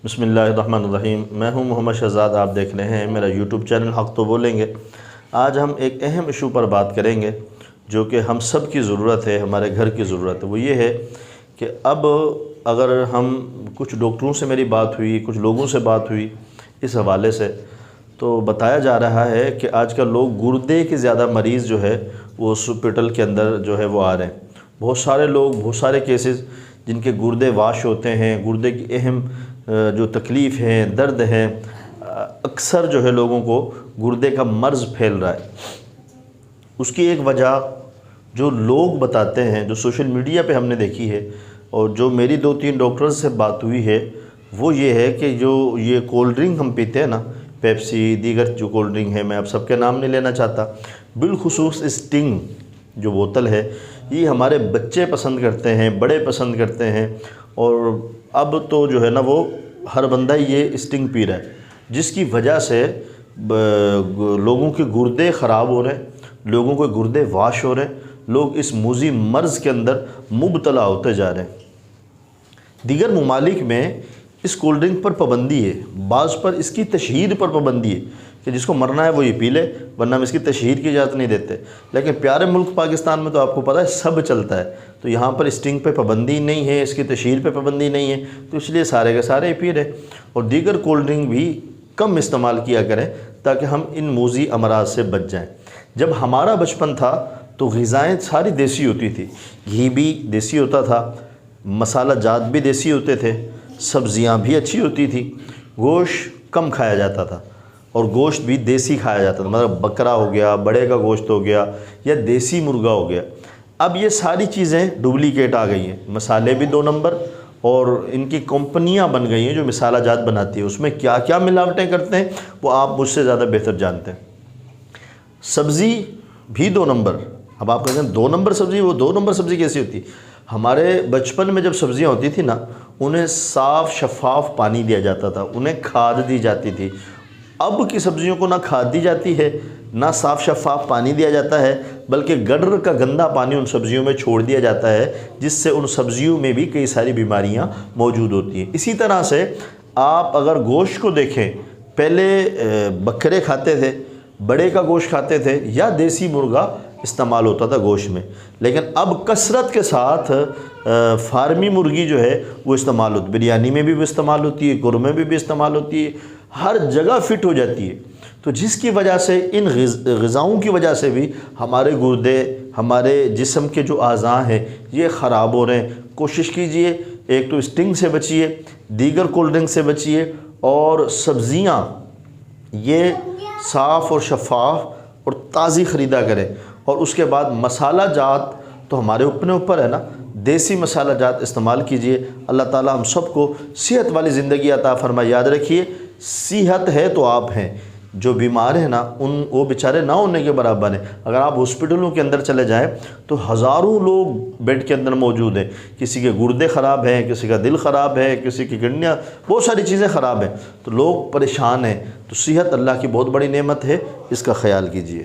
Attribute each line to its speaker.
Speaker 1: بسم اللہ الرحمن الرحیم۔ میں ہوں محمد شہزاد، آپ دیکھ رہے ہیں میرا یوٹیوب چینل حق تو بولیں گے۔ آج ہم ایک اہم ایشو پر بات کریں گے جو کہ ہم سب کی ضرورت ہے، ہمارے گھر کی ضرورت ہے۔ وہ یہ ہے کہ اب اگر ہم کچھ ڈاکٹروں سے میری بات ہوئی، کچھ لوگوں سے بات ہوئی اس حوالے سے، تو بتایا جا رہا ہے کہ آج کل لوگ گردے کے زیادہ مریض جو ہے وہ ہاسپٹل کے اندر جو ہے وہ آ رہے ہیں۔ بہت سارے لوگ، بہت سارے کیسز جن کے گردے واش ہوتے ہیں، گردے کی اہم جو تکلیف ہے، درد ہے، اکثر جو ہے لوگوں کو گردے کا مرض پھیل رہا ہے۔ اس کی ایک وجہ جو لوگ بتاتے ہیں، جو سوشل میڈیا پہ ہم نے دیکھی ہے، اور جو میری 2-3 ڈاکٹرز سے بات ہوئی ہے، وہ یہ ہے کہ جو یہ کولڈ ڈرنک ہم پیتے ہیں نا، پیپسی، دیگر جو کولڈ ڈرنک ہے، میں اب سب کے نام نہیں لینا چاہتا، بالخصوص اسٹنگ جو بوتل ہے، یہ ہمارے بچے پسند کرتے ہیں، بڑے پسند کرتے ہیں، اور اب تو جو ہے نا وہ ہر بندہ یہ اسٹنگ پی رہا ہے، جس کی وجہ سے لوگوں کے گردے خراب ہو رہے ہیں، لوگوں کے گردے واش ہو رہے ہیں، لوگ اس موذی مرض کے اندر مبتلا ہوتے جا رہے ہیں۔ دیگر ممالک میں اس کولڈ ڈرنک پر پابندی ہے، بعض پر اس کی تشہیر پر پابندی ہے کہ جس کو مرنا ہے وہ یہ پی لے، ورنہ ہم اس کی تشہیر کی اجازت نہیں دیتے۔ لیکن پیارے ملک پاکستان میں تو آپ کو پتہ ہے سب چلتا ہے، تو یہاں پر اسٹنگ پہ پابندی نہیں ہے، اس کی تشہیر پہ پابندی نہیں ہے، تو اس لیے سارے کے سارے پی رہے۔ اور دیگر کولڈ ڈرنک بھی کم استعمال کیا کریں تاکہ ہم ان موذی امراض سے بچ جائیں۔ جب ہمارا بچپن تھا تو غذائیں ساری دیسی ہوتی تھی، گھی بھی دیسی ہوتا تھا، مسالہ جات بھی دیسی ہوتے تھے، سبزیاں بھی اچھی ہوتی تھی، گوشت کم کھایا جاتا تھا، اور گوشت بھی دیسی کھایا جاتا تھا، مطلب بکرا ہو گیا، بڑے کا گوشت ہو گیا، یا دیسی مرغا ہو گیا۔ اب یہ ساری چیزیں ڈپلیکیٹ آ گئی ہیں، مسالے بھی 2 نمبر، اور ان کی کمپنیاں بن گئی ہیں جو مسالہ جات بناتی ہیں، اس میں کیا کیا ملاوٹیں کرتے ہیں وہ آپ مجھ سے زیادہ بہتر جانتے ہیں۔ سبزی بھی 2 نمبر۔ اب آپ کہتے ہیں 2 نمبر سبزی، وہ 2 نمبر سبزی کیسی ہوتی؟ ہمارے بچپن میں جب سبزیاں ہوتی تھی نا، انہیں صاف شفاف پانی دیا جاتا تھا، انہیں کھاد دی جاتی تھی۔ اب کی سبزیوں کو نہ کھاد دی جاتی ہے، نہ صاف شفاف پانی دیا جاتا ہے، بلکہ گٹر کا گندا پانی ان سبزیوں میں چھوڑ دیا جاتا ہے، جس سے ان سبزیوں میں بھی کئی ساری بیماریاں موجود ہوتی ہیں۔ اسی طرح سے آپ اگر گوشت کو دیکھیں، پہلے بکرے کھاتے تھے، بڑے کا گوشت کھاتے تھے، یا دیسی مرغا استعمال ہوتا تھا گوشت میں، لیکن اب کثرت کے ساتھ فارمی مرغی جو ہے وہ استعمال ہوتی ہے، بریانی میں بھی استعمال ہوتی ہے، قورمے میں بھی استعمال ہوتی ہے، ہر جگہ فٹ ہو جاتی ہے۔ تو جس کی وجہ سے ان غذاؤں کی وجہ سے بھی ہمارے گردے، ہمارے جسم کے جو اعضاء ہیں یہ خراب ہو رہے ہیں۔ کوشش کیجئے، ایک تو اسٹنگ سے بچیے، دیگر کولڈ ڈرنک سے بچیے، اور سبزیاں یہ صاف اور شفاف اور تازی خریدا کریں، اور اس کے بعد مسالہ جات تو ہمارے اپنے اوپر ہے نا، دیسی مسالہ جات استعمال کیجئے۔ اللہ تعالی ہم سب کو صحت والی زندگی عطا فرمائے۔ یاد رکھیے، صحت ہے تو آپ ہیں، جو بیمار ہیں نا وہ بیچارے نہ ہونے کے برابر ہیں۔ اگر آپ ہاسپٹلوں کے اندر چلے جائیں تو ہزاروں لوگ بیڈ کے اندر موجود ہیں، کسی کے گردے خراب ہیں، کسی کا دل خراب ہے، کسی کی کڈنیاں، بہت ساری چیزیں خراب ہیں، تو لوگ پریشان ہیں۔ تو صحت اللہ کی بہت بڑی نعمت ہے، اس کا خیال کیجیے۔